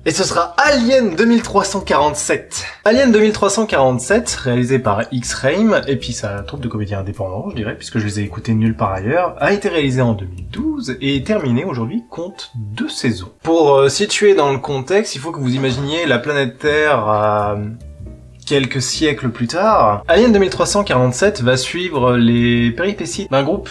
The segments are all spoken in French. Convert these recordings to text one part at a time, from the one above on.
Et ce sera Alien 2347. Alien 2347, réalisé par X-Frame, et puis sa troupe de comédiens indépendants, je dirais, puisque je les ai écoutés nulle part ailleurs, a été réalisé en 2012 et terminé aujourd'hui, compte 2 saisons. Pour situer dans le contexte, il faut que vous imaginiez la planète Terre à quelques siècles plus tard. Alien 2347 va suivre les péripéties d'un groupe,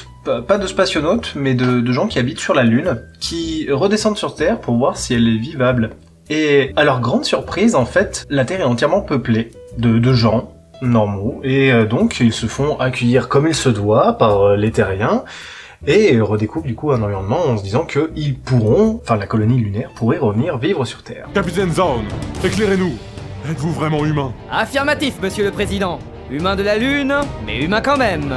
pas de spationautes, mais de gens qui habitent sur la Lune, qui redescendent sur Terre pour voir si elle est vivable. Et à leur grande surprise, en fait, la Terre est entièrement peuplée de gens normaux, et donc ils se font accueillir comme il se doit par les terriens, et redécouvrent du coup un environnement en se disant qu'ils pourront, enfin la colonie lunaire pourrait revenir vivre sur Terre. Capitaine Zaun, éclairez-nous. Êtes-vous vraiment humain? Affirmatif, monsieur le président. Humain de la Lune, mais humain quand même.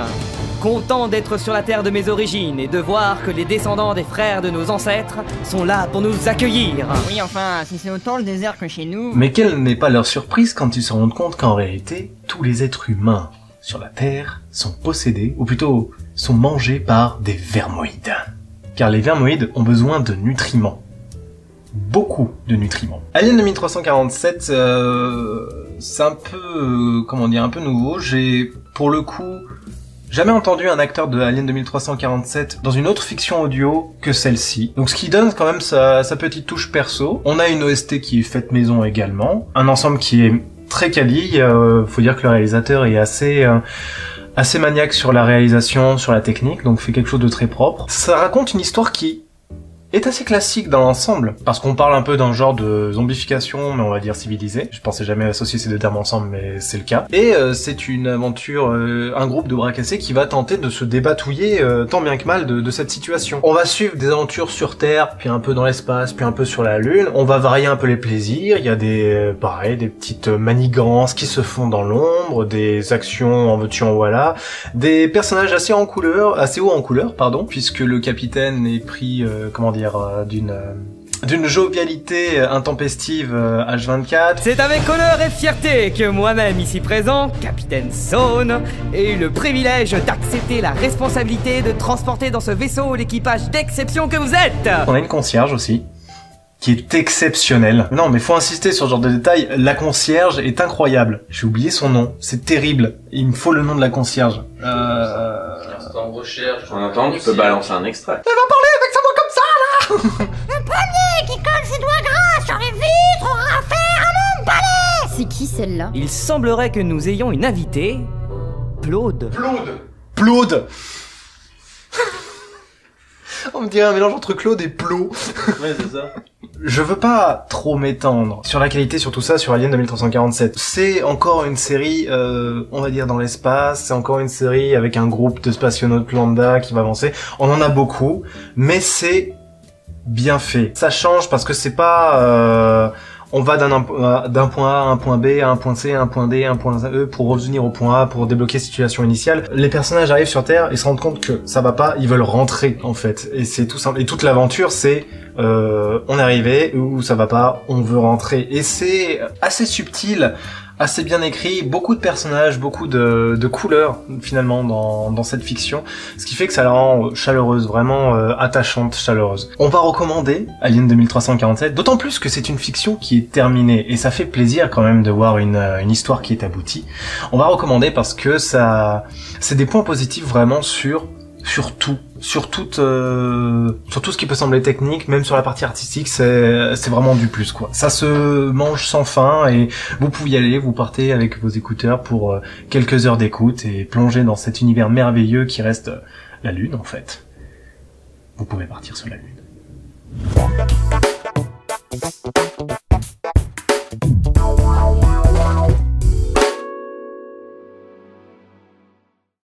Content d'être sur la terre de mes origines et de voir que les descendants des frères de nos ancêtres sont là pour nous accueillir. Oui, enfin, si c'est autant le désert que chez nous... Mais quelle n'est pas leur surprise quand ils se rendent compte qu'en réalité, tous les êtres humains sur la Terre sont possédés, ou plutôt sont mangés par des vermoïdes. Car les vermoïdes ont besoin de nutriments. Beaucoup de nutriments. Alien 2347, c'est un peu, comment dire, un peu nouveau. J'ai, pour le coup, jamais entendu un acteur de Alien 2347 dans une autre fiction audio que celle-ci. Donc ce qui donne quand même sa petite touche perso. On a une OST qui est faite maison également. Un ensemble qui est très quali. Faut dire que le réalisateur est assez maniaque sur la réalisation, sur la technique, donc fait quelque chose de très propre. Ça raconte une histoire qui est assez classique dans l'ensemble, parce qu'on parle un peu d'un genre de zombification, mais on va dire civilisé. Je pensais jamais associer ces deux termes ensemble, mais c'est le cas. Et c'est une aventure, un groupe de bras cassés qui va tenter de se débatouiller tant bien que mal de cette situation. On va suivre des aventures sur Terre, puis un peu dans l'espace, puis un peu sur la Lune. On va varier un peu les plaisirs. Il y a des, pareil, des petites manigances qui se font dans l'ombre, des actions en veux-tu en voilà, des personnages assez haut en couleur, pardon, puisque le capitaine est pris, comment dire, d'une jovialité intempestive H24. C'est avec honneur et fierté que moi-même ici présent, Capitaine Zaun, ai eu le privilège d'accepter la responsabilité de transporter dans ce vaisseau l'équipage d'exception que vous êtes. On a une concierge aussi, qui est exceptiennelle. Non mais faut insister sur ce genre de détails, la concierge est incroyable. J'ai oublié son nom, c'est terrible. Il me faut le nom de la concierge. Instant recherche. En attendant, tu peux balancer un extrait. Elle va parler avec sa voix comme ça là. Le premier qui colle ses doigts gras sur les vitres aura fait un monde balai. C'est qui celle-là? Il semblerait que nous ayons une invitée, Claude. Claude. On me dirait un mélange entre Claude et Plot. Ouais, c'est ça. Je veux pas trop m'étendre sur la qualité, sur tout ça, sur Alien 2347. C'est encore une série, on va dire dans l'espace, c'est encore une série avec un groupe de spationautes lambda qui va avancer. On en a beaucoup, mais c'est bien fait. Ça change parce que c'est pas... on va d'un point A à un point B, à un point C, à un point D, à un point E pour revenir au point A, pour débloquer la situation initiale. Les personnages arrivent sur Terre et se rendent compte que ça va pas, ils veulent rentrer en fait. Et c'est tout simple. Et toute l'aventure c'est on est arrivé, ou ça va pas, on veut rentrer. Et c'est assez subtil, assez bien écrit, beaucoup de personnages, beaucoup de couleurs finalement dans cette fiction, ce qui fait que ça la rend chaleureuse, vraiment attachante, chaleureuse. On va recommander Alien 2347, d'autant plus que c'est une fiction qui est terminée, et ça fait plaisir quand même de voir une histoire qui est aboutie. On va recommander parce que ça, c'est des points positifs vraiment sur tout, sur tout ce qui peut sembler technique, même sur la partie artistique, c'est vraiment du plus quoi. Ça se mange sans fin et vous pouvez y aller, vous partez avec vos écouteurs pour quelques heures d'écoute et plonger dans cet univers merveilleux qui reste la Lune en fait. Vous pouvez partir sur la Lune.